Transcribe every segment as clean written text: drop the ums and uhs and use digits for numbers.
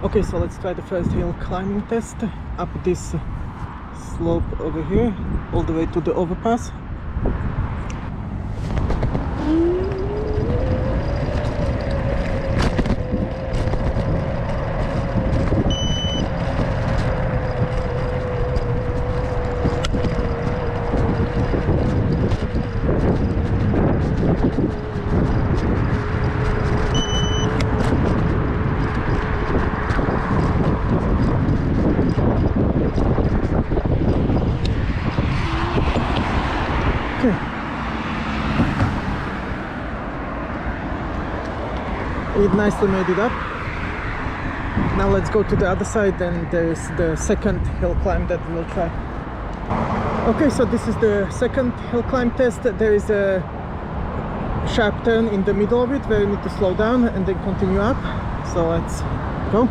Okay, so let's try the first hill climbing test up this slope over here, all the way to the overpass. It nicely made it up. Now let's go to the other side, and there's the second hill climb that we'll try. Okay, so this is the second hill climb test. There is a sharp turn in the middle of it where you need to slow down and then continue up. So let's go.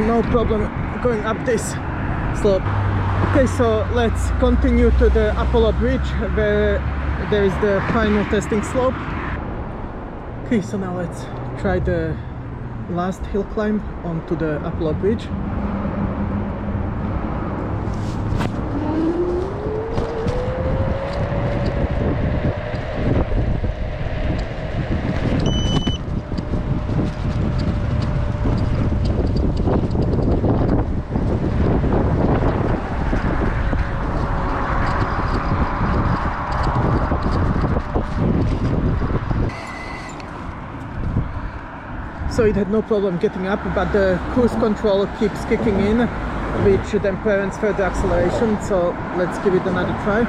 No problem going up this slope. Okay, so let's continue to the Apollo Bridge where there is the final testing slope. Okay, so now let's try the last hill climb onto the Apollo Bridge. So it had no problem getting up, but the cruise control keeps kicking in, which then prevents further acceleration. So let's give it another try.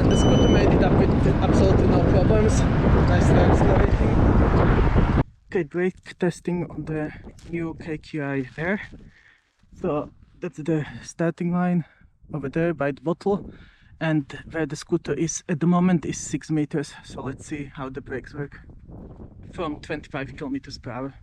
The scooter made it up with absolutely no problems. Nicely accelerating. Okay, brake testing on the NIU KQi Air. So that's the starting line over there by the bottle, and where the scooter is at the moment is 6 meters. So let's see how the brakes work from 25 kilometers per hour.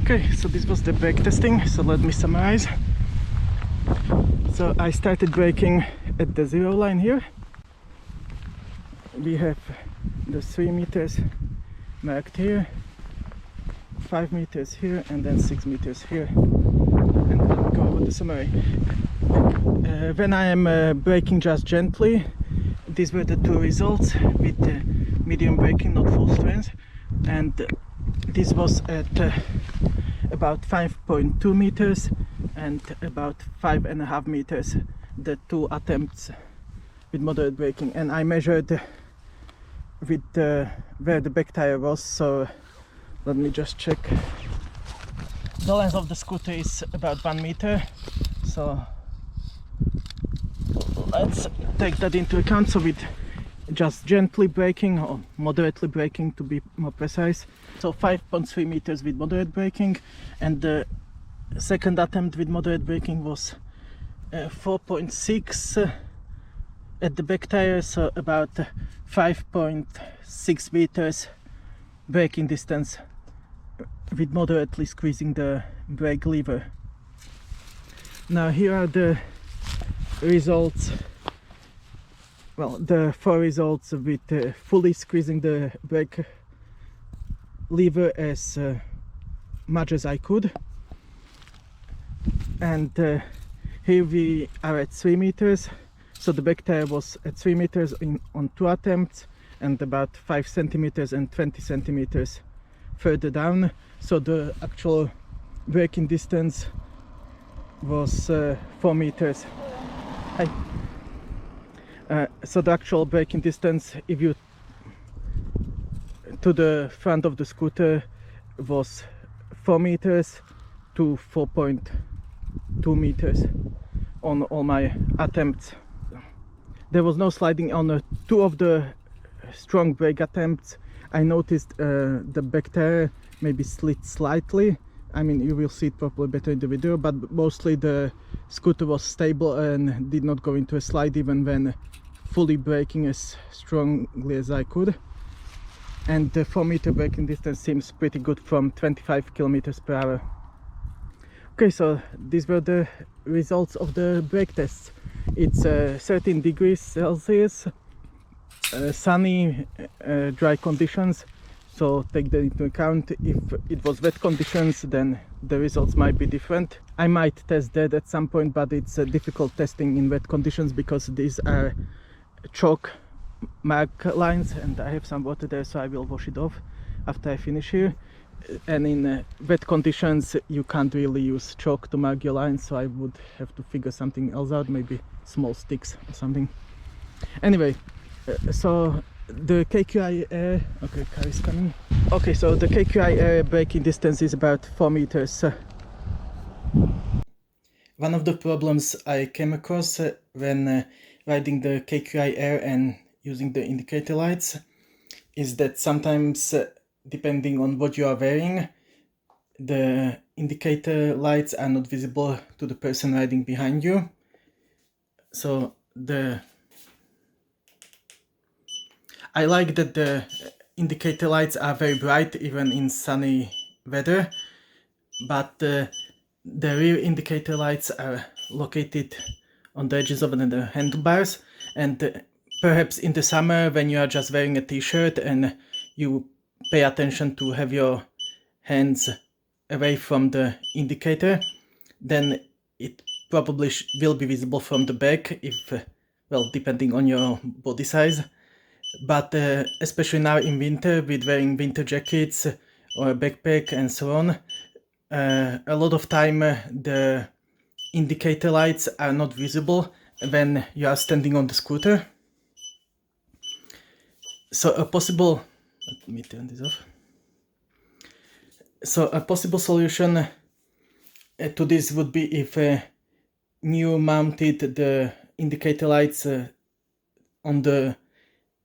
Okay, so this was the brake testing, so let me summarize. So I started braking at the 0 line here. We have the 3 meters marked here, 5 meters here, and then 6 meters here. And let me go over the summary. When I am braking just gently, these were the two results with the medium braking, not full strength, and this was at about 5.2 meters and about 5.5 meters, the two attempts with moderate braking. And I measured with where the back tire was, so let me just check. The length of the scooter is about 1 meter, so let's take that into account. So with just gently braking, or moderately braking to be more precise, so 5.3 meters with moderate braking, and the second attempt with moderate braking was 4.6 at the back tire, so about 5.6 meters braking distance with moderately squeezing the brake lever. Now here are the results, well, the 4 results with fully squeezing the brake lever as much as I could. And here we are at 3 meters, so the back tire was at 3 meters on 2 attempts, and about 5 centimeters and 20 centimeters further down. So the actual braking distance was 4 meters. Hi. So the actual braking distance, if you to the front of the scooter, was 4 meters to 4.2 meters on all my attempts. There was no sliding on 2 of the strong brake attempts. I noticed the back tire maybe slid slightly. I mean, you will see it probably better in the video, but mostly the scooter was stable and did not go into a slide even when fully braking as strongly as I could. And the 4 meter braking distance seems pretty good from 25 kilometers per hour. Okay, so these were the results of the brake tests. It's 13 degrees Celsius, sunny, dry conditions, so take that into account. If it was wet conditions, then the results might be different. I might test that at some point, but it's difficult testing in wet conditions because these are chalk mark lines, and I have some water there, so I will wash it off after I finish here. And in wet conditions you can't really use chalk to mark your lines, so I would have to figure something else out, maybe small sticks or something. Anyway, so the KQi Air, okay, car is coming. Okay, so the KQi Air braking distance is about 4 meters. One of the problems I came across when riding the KQi Air and using the indicator lights is that sometimes, depending on what you are wearing, the indicator lights are not visible to the person riding behind you. So I like that the indicator lights are very bright even in sunny weather, but the rear indicator lights are located on the edges of the handlebars, and perhaps in the summer when you are just wearing a t-shirt and you pay attention to have your hands away from the indicator, then it probably will be visible from the back, if well, depending on your body size. But especially now in winter, with wearing winter jackets or a backpack and so on, a lot of time the indicator lights are not visible when you are standing on the scooter. So a possible, let me turn this off. So a possible solution to this would be if NIU mounted the indicator lights on the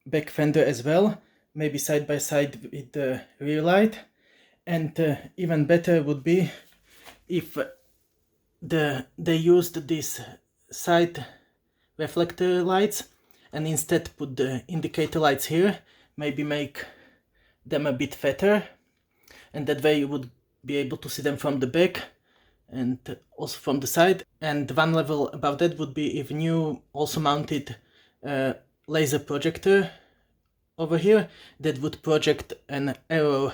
back fender as well, maybe side by side with the rear light. And even better would be if they used these side reflector lights and instead put the indicator lights here, maybe make them a bit fatter, and that way you would be able to see them from the back and also from the side. And one level above that would be if NIU also mounted a laser projector over here that would project an arrow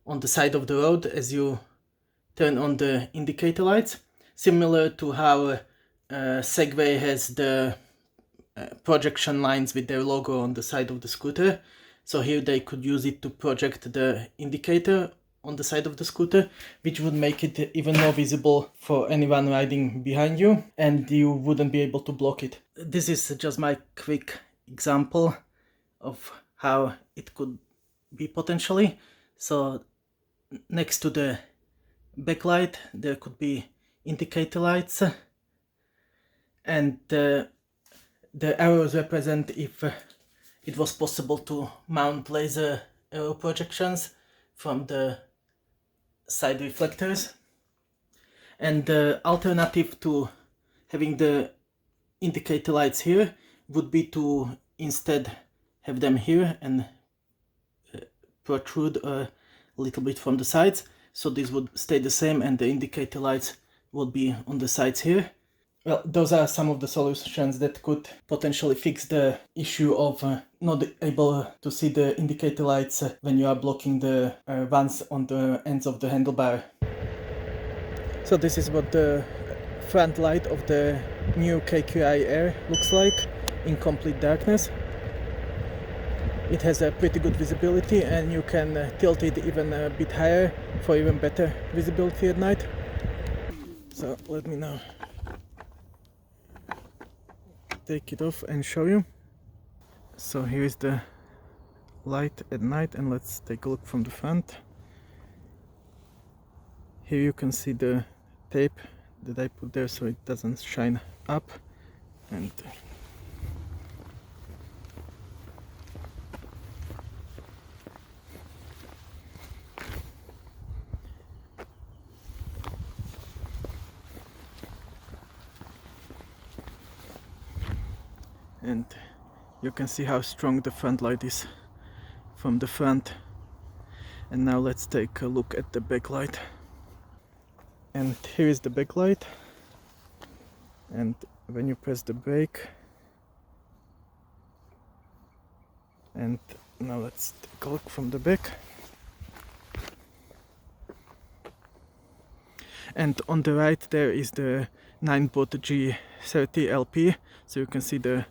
on the side of the road as you turn on the indicator lights, similar to how Segway has the projection lines with their logo on the side of the scooter. So here they could use it to project the indicator on the side of the scooter, which would make it even more visible for anyone riding behind you, and you wouldn't be able to block it. This is just my quick example of how it could be potentially. So next to the backlight there could be indicator lights, and The arrows represent if it was possible to mount laser arrow projections from the side reflectors. And the alternative to having the indicator lights here would be to instead have them here and protrude a little bit from the sides, so this would stay the same and the indicator lights would be on the sides here. Well, those are some of the solutions that could potentially fix the issue of not able to see the indicator lights when you are blocking the ones on the ends of the handlebar. So this is what the front light of the NIU KQi Air looks like in complete darkness. It has a pretty good visibility and you can tilt it even a bit higher for even better visibility at night. So let me now take it off and show you. So here is the light at night, and let's take a look from the front. Here you can see the tape that I put there so it doesn't shine up, and you can see how strong the front light is from the front. And now let's take a look at the back light. And here is the back light, and when you press the brake, and now let's take a look from the back, and on the right there is the Ninebot G30 LP, so you can see the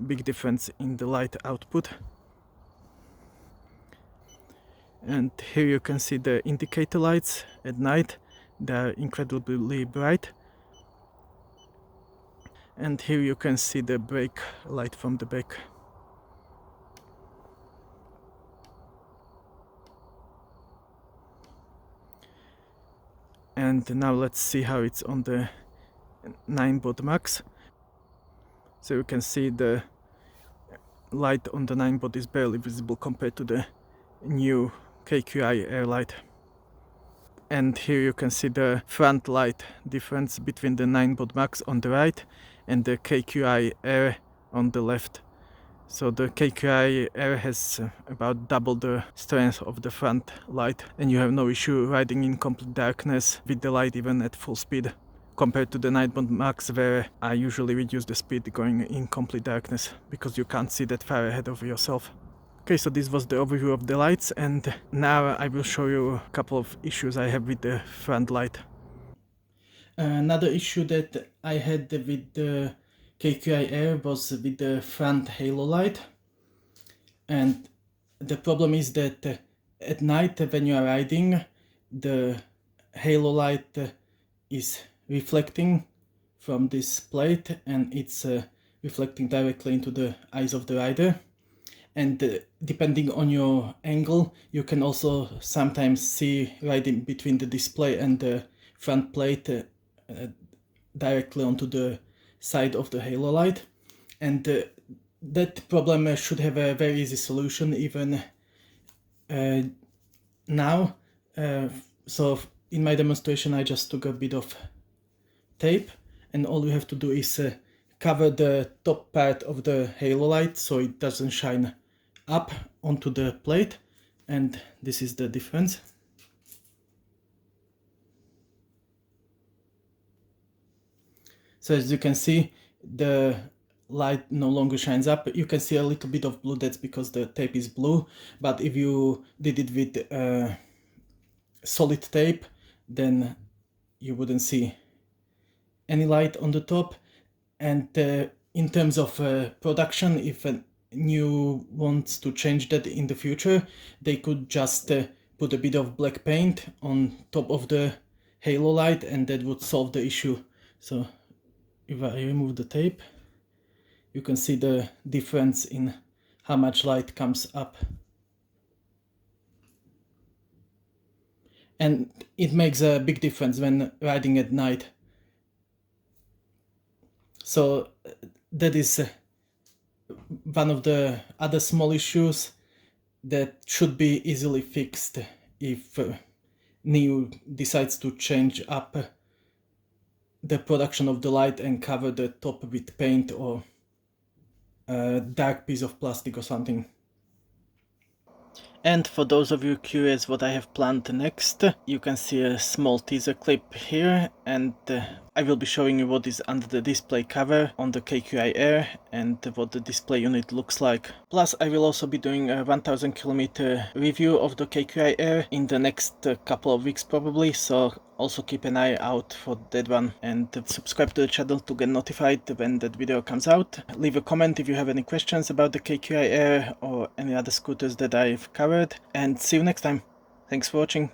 big difference in the light output. And here you can see the indicator lights at night. They are incredibly bright. And here you can see the brake light from the back. And now let's see how it's on the Ninebot Max. So you can see the light on the Ninebot is barely visible compared to the NIU KQi Air light. And here you can see the front light difference between the Ninebot Max on the right and the KQi Air on the left. So the KQi Air has about double the strength of the front light, and you have no issue riding in complete darkness with the light even at full speed, compared to the Ninebot Max, where I usually reduce the speed going in complete darkness because you can't see that far ahead of yourself. Okay, so this was the overview of the lights, and now I will show you a couple of issues I have with the front light. Another issue that I had with the KQi Air was with the front halo light, and the problem is that at night when you are riding, the halo light is reflecting from this plate, and it's reflecting directly into the eyes of the rider. And depending on your angle, you can also sometimes see right in between the display and the front plate directly onto the side of the halo light. And that problem should have a very easy solution even now. So in my demonstration I just took a bit of tape, and all you have to do is cover the top part of the halo light so it doesn't shine up onto the plate, and this is the difference. So as you can see, the light no longer shines up. You can see a little bit of blue, that's because the tape is blue, but if you did it with solid tape, then you wouldn't see any light on the top. And in terms of production, if NIU wants to change that in the future, they could just put a bit of black paint on top of the halo light, and that would solve the issue. So if I remove the tape, you can see the difference in how much light comes up. And it makes a big difference when riding at night. So that is one of the other small issues that should be easily fixed if NIU decides to change up the production of the light and cover the top with paint or a dark piece of plastic or something. And for those of you curious what I have planned next, you can see a small teaser clip here, and I will be showing you what is under the display cover on the KQi Air and what the display unit looks like. Plus I will also be doing a 1000 kilometer review of the KQi Air in the next couple of weeks probably, so also keep an eye out for that one, and subscribe to the channel to get notified when that video comes out. Leave a comment if you have any questions about the KQi Air or any other scooters that I've covered, and see you next time. Thanks for watching.